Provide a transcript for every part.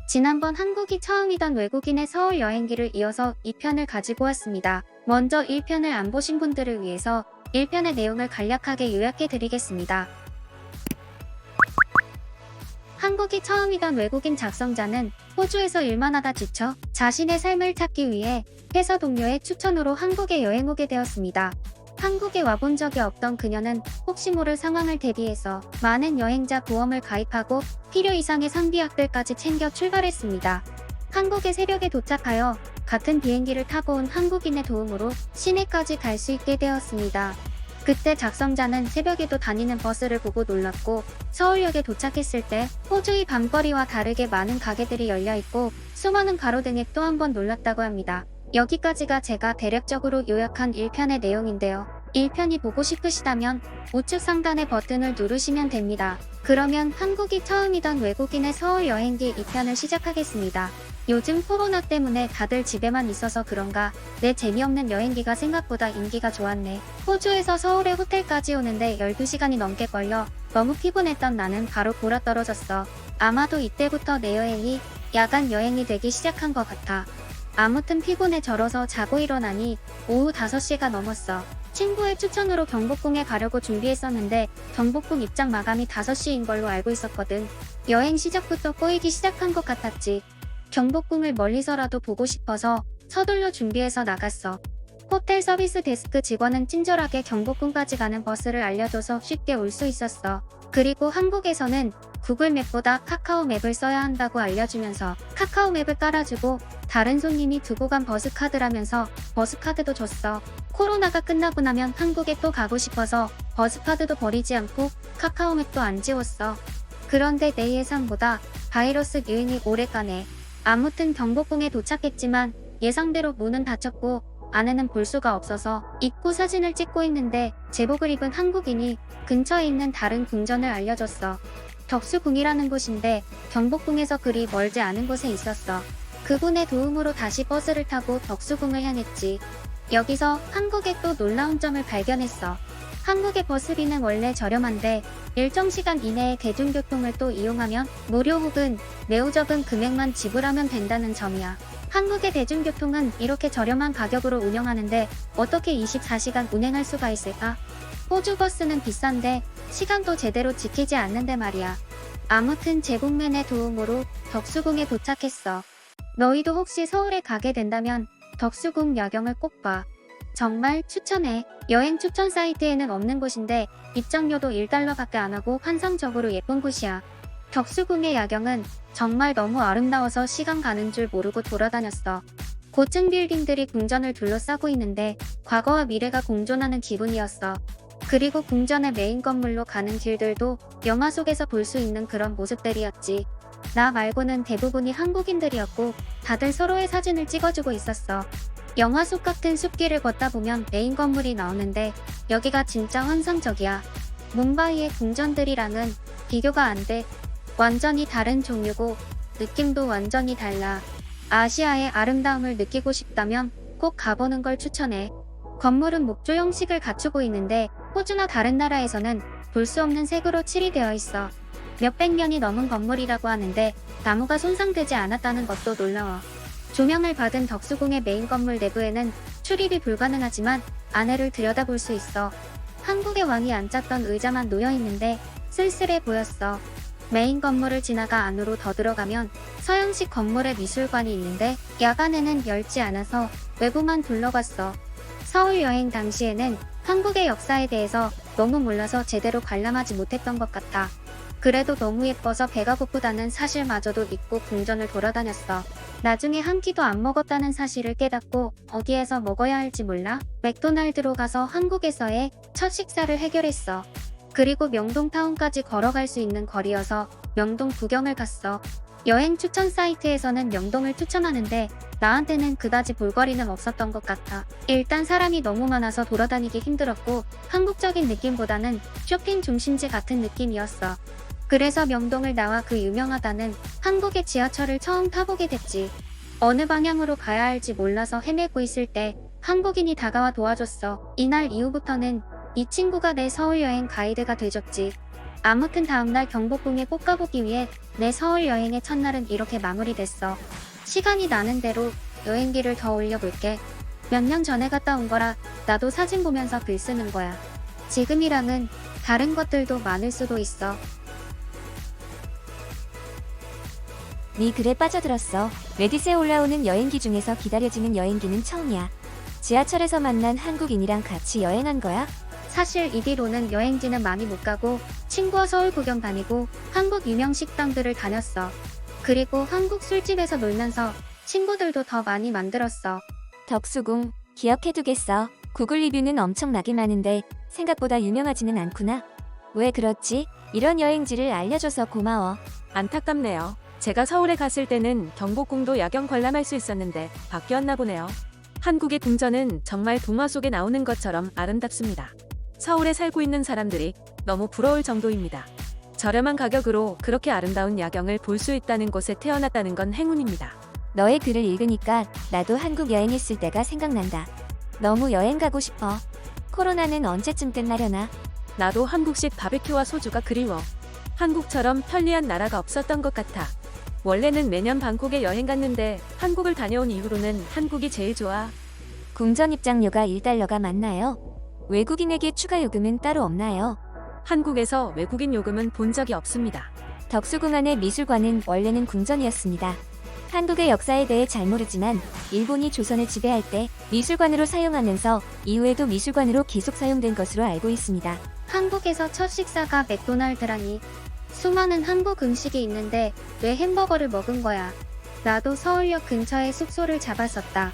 지난번 한국이 처음이던 외국인의 서울 여행기를 이어서 2편을 가지고 왔습니다. 먼저 1편을 안 보신 분들을 위해서 1편의 내용을 간략하게 요약해 드리겠습니다. 한국이 처음이던 외국인 작성자는 호주에서 일만 하다 지쳐 자신의 삶을 찾기 위해 회사 동료의 추천으로 한국에 여행 오게 되었습니다. 한국에 와본 적이 없던 그녀는 혹시 모를 상황을 대비해서 많은 여행자 보험을 가입하고 필요 이상의 상비약들까지 챙겨 출발했습니다. 한국에 새벽에 도착하여 같은 비행기를 타고 온 한국인의 도움으로 시내까지 갈 수 있게 되었습니다. 그때 작성자는 새벽에도 다니는 버스를 보고 놀랐고 서울역에 도착했을 때 호주의 밤거리와 다르게 많은 가게들이 열려있고 수많은 가로등에 또 한 번 놀랐다고 합니다. 여기까지가 제가 대략적으로 요약한 1편의 내용인데요. 1편이 보고 싶으시다면 우측 상단의 버튼을 누르시면 됩니다. 그러면 한국이 처음이던 외국인의 서울 여행기 2편을 시작하겠습니다. 요즘 코로나 때문에 다들 집에만 있어서 그런가 내 재미없는 여행기가 생각보다 인기가 좋았네. 호주에서 서울에 호텔까지 오는데 12시간이 넘게 걸려 너무 피곤했던 나는 바로 골아떨어졌어. 아마도 이때부터 내 여행이 야간 여행이 되기 시작한 것 같아. 아무튼 피곤해 절어서 자고 일어나니 오후 5시가 넘었어. 친구의 추천으로 경복궁에 가려고 준비했었는데 경복궁 입장 마감이 5시인 걸로 알고 있었거든. 여행 시작부터 꼬이기 시작한 것 같았지. 경복궁을 멀리서라도 보고 싶어서 서둘러 준비해서 나갔어. 호텔 서비스 데스크 직원은 친절하게 경복궁까지 가는 버스를 알려줘서 쉽게 올 수 있었어. 그리고 한국에서는 구글맵보다 카카오맵을 써야 한다고 알려주면서 카카오맵을 깔아주고 다른 손님이 두고 간 버스카드라면서 버스카드도 줬어. 코로나가 끝나고 나면 한국에 또 가고 싶어서 버스카드도 버리지 않고 카카오맵도 안 지웠어. 그런데 내 예상보다 바이러스 유행이 오래 가네. 아무튼 경복궁에 도착했지만 예상대로 문은 닫혔고 안에는 볼 수가 없어서 입구 사진을 찍고 있는데 제복을 입은 한국인이 근처에 있는 다른 궁전을 알려줬어. 덕수궁이라는 곳인데 경복궁에서 그리 멀지 않은 곳에 있었어. 그분의 도움으로 다시 버스를 타고 덕수궁을 향했지. 여기서 한국의 또 놀라운 점을 발견했어. 한국의 버스비는 원래 저렴한데 일정 시간 이내에 대중교통을 또 이용하면 무료 혹은 매우 적은 금액만 지불하면 된다는 점이야. 한국의 대중교통은 이렇게 저렴한 가격으로 운영하는데 어떻게 24시간 운행할 수가 있을까? 호주 버스는 비싼데 시간도 제대로 지키지 않는데 말이야. 아무튼 제복맨의 도움으로 덕수궁에 도착했어. 너희도 혹시 서울에 가게 된다면 덕수궁 야경을 꼭 봐. 정말 추천해. 여행 추천 사이트에는 없는 곳인데 입장료도 1달러밖에 안 하고 환상적으로 예쁜 곳이야. 덕수궁의 야경은 정말 너무 아름다워서 시간 가는 줄 모르고 돌아다녔어. 고층 빌딩들이 궁전을 둘러싸고 있는데 과거와 미래가 공존하는 기분이었어. 그리고 궁전의 메인 건물로 가는 길들도 영화 속에서 볼 수 있는 그런 모습들이었지. 나 말고는 대부분이 한국인들이었고 다들 서로의 사진을 찍어주고 있었어. 영화 속 같은 숲길을 걷다 보면 메인 건물이 나오는데 여기가 진짜 환상적이야. 뭄바이의 궁전들이랑은 비교가 안 돼. 완전히 다른 종류고 느낌도 완전히 달라. 아시아의 아름다움을 느끼고 싶다면 꼭 가보는 걸 추천해. 건물은 목조 형식을 갖추고 있는데 호주나 다른 나라에서는 볼 수 없는 색으로 칠이 되어 있어. 몇백 년이 넘은 건물이라고 하는데 나무가 손상되지 않았다는 것도 놀라워. 조명을 받은 덕수궁의 메인 건물 내부에는 출입이 불가능하지만 안에를 들여다볼 수 있어. 한국의 왕이 앉았던 의자만 놓여있는데 쓸쓸해 보였어. 메인 건물을 지나가 안으로 더 들어가면 서양식 건물의 미술관이 있는데 야간에는 열지 않아서 외부만 둘러봤어. 서울 여행 당시에는 한국의 역사에 대해서 너무 몰라서 제대로 관람하지 못했던 것 같아. 그래도 너무 예뻐서 배가 고프다는 사실마저도 잊고 궁전을 돌아다녔어. 나중에 한 끼도 안 먹었다는 사실을 깨닫고 어디에서 먹어야 할지 몰라 맥도날드로 가서 한국에서의 첫 식사를 해결했어. 그리고 명동타운까지 걸어갈 수 있는 거리여서 명동 구경을 갔어. 여행 추천 사이트에서는 명동을 추천하는데 나한테는 그다지 볼거리는 없었던 것 같아. 일단 사람이 너무 많아서 돌아다니기 힘들었고 한국적인 느낌보다는 쇼핑 중심지 같은 느낌이었어. 그래서 명동을 나와 그 유명하다는 한국의 지하철을 처음 타보게 됐지. 어느 방향으로 가야 할지 몰라서 헤매고 있을 때 한국인이 다가와 도와줬어. 이날 이후부터는 이 친구가 내 서울 여행 가이드가 돼줬지. 아무튼 다음날 경복궁에 꼭 가보기 위해 내 서울 여행의 첫날은 이렇게 마무리됐어. 시간이 나는 대로 여행기를 더 올려볼게. 몇 년 전에 갔다 온 거라 나도 사진 보면서 글 쓰는 거야. 지금이랑은 다른 것들도 많을 수도 있어. 네 글에 빠져들었어. 레딧에 올라오는 여행기 중에서 기다려지는 여행기는 처음이야. 지하철에서 만난 한국인이랑 같이 여행한 거야? 사실 이 뒤로는 여행지는 많이 못 가고 친구와 서울 구경 다니고 한국 유명 식당들을 다녔어. 그리고 한국 술집에서 놀면서 친구들도 더 많이 만들었어. 덕수궁, 기억해두겠어. 구글 리뷰는 엄청나게 많은데 생각보다 유명하지는 않구나. 왜 그렇지? 이런 여행지를 알려줘서 고마워. 안타깝네요. 제가 서울에 갔을 때는 경복궁도 야경 관람할 수 있었는데 바뀌었나 보네요. 한국의 궁전은 정말 동화 속에 나오는 것처럼 아름답습니다. 서울에 살고 있는 사람들이 너무 부러울 정도입니다. 저렴한 가격으로 그렇게 아름다운 야경을 볼 수 있다는 곳에 태어났다는 건 행운입니다. 너의 글을 읽으니까 나도 한국 여행했을 때가 생각난다. 너무 여행 가고 싶어. 코로나는 언제쯤 끝나려나? 나도 한국식 바베큐와 소주가 그리워. 한국처럼 편리한 나라가 없었던 것 같아. 원래는 매년 방콕에 여행 갔는데 한국을 다녀온 이후로는 한국이 제일 좋아. 궁전 입장료가 1달러가 맞나요? 외국인에게 추가 요금은 따로 없나요? 한국에서 외국인 요금은 본 적이 없습니다. 덕수궁 안의 미술관은 원래는 궁전이었습니다. 한국의 역사에 대해 잘 모르지만 일본이 조선을 지배할 때 미술관으로 사용하면서 이후에도 미술관으로 계속 사용된 것으로 알고 있습니다. 한국에서 첫 식사가 맥도날드라니. 수많은 한국 음식이 있는데 왜 햄버거를 먹은 거야. 나도 서울역 근처에 숙소를 잡았었다.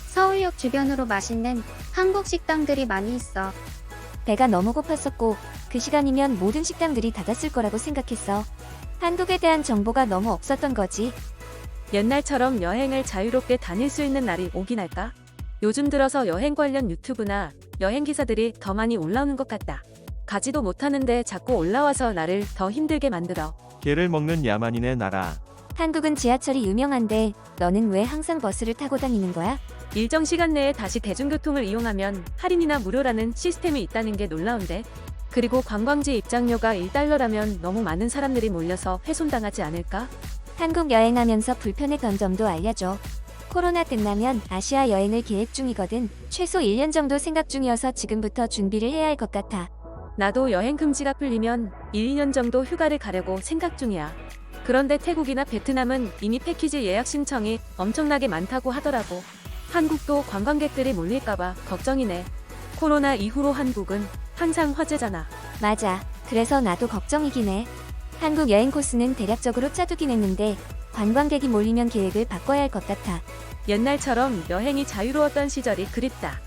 서울역 주변으로 맛있는 한국 식당들이 많이 있어. 배가 너무 고팠었고 그 시간이면 모든 식당들이 닫았을 거라고 생각했어. 한국에 대한 정보가 너무 없었던 거지. 옛날처럼 여행을 자유롭게 다닐 수 있는 날이 오긴 할까? 요즘 들어서 여행 관련 유튜브나 여행 기사들이 더 많이 올라오는 것 같다. 가지도 못하는데 자꾸 올라와서 나를 더 힘들게 만들어. 개를 먹는 야만인의 나라. 한국은 지하철이 유명한데 너는 왜 항상 버스를 타고 다니는 거야? 일정 시간 내에 다시 대중교통을 이용하면 할인이나 무료라는 시스템이 있다는 게 놀라운데. 그리고 관광지 입장료가 1달러라면 너무 많은 사람들이 몰려서 훼손당하지 않을까? 한국 여행하면서 불편했던 점도 알려줘. 코로나 끝나면 아시아 여행을 계획 중이거든. 최소 1년 정도 생각 중이어서 지금부터 준비를 해야 할 것 같아. 나도 여행 금지가 풀리면 1, 2년 정도 휴가를 가려고 생각 중이야. 그런데 태국이나 베트남은 이미 패키지 예약 신청이 엄청나게 많다고 하더라고. 한국도 관광객들이 몰릴까봐 걱정이네. 코로나 이후로 한국은 항상 화제잖아. 맞아. 그래서 나도 걱정이긴 해. 한국 여행 코스는 대략적으로 짜두긴 했는데 관광객이 몰리면 계획을 바꿔야 할 것 같아. 옛날처럼 여행이 자유로웠던 시절이 그립다.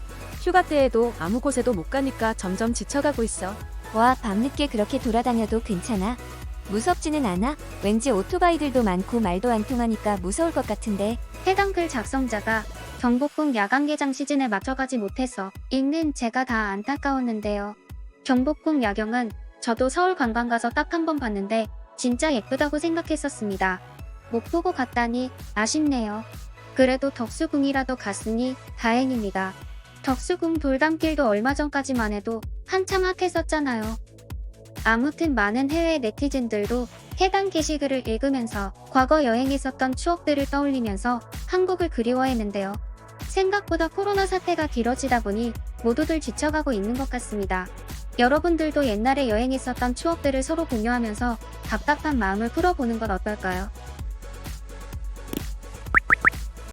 휴가 때에도 아무 곳에도 못 가니까 점점 지쳐가고 있어. 와, 밤늦게 그렇게 돌아다녀도 괜찮아? 무섭지는 않아? 왠지 오토바이들도 많고 말도 안 통하니까 무서울 것 같은데. 해당 글 작성자가 경복궁 야간 개장 시즌에 맞춰가지 못해서 읽는 제가 다 안타까웠는데요. 경복궁 야경은 저도 서울 관광 가서 딱 한 번 봤는데 진짜 예쁘다고 생각했었습니다. 못 보고 갔다니 아쉽네요. 그래도 덕수궁이라도 갔으니 다행입니다. 덕수궁 돌담길도 얼마 전까지만 해도 한참 핫했었잖아요. 아무튼 많은 해외 네티즌들도 해당 게시글을 읽으면서 과거 여행했었던 추억들을 떠올리면서 한국을 그리워했는데요. 생각보다 코로나 사태가 길어지다 보니 모두들 지쳐가고 있는 것 같습니다. 여러분들도 옛날에 여행했었던 추억들을 서로 공유하면서 답답한 마음을 풀어보는 건 어떨까요?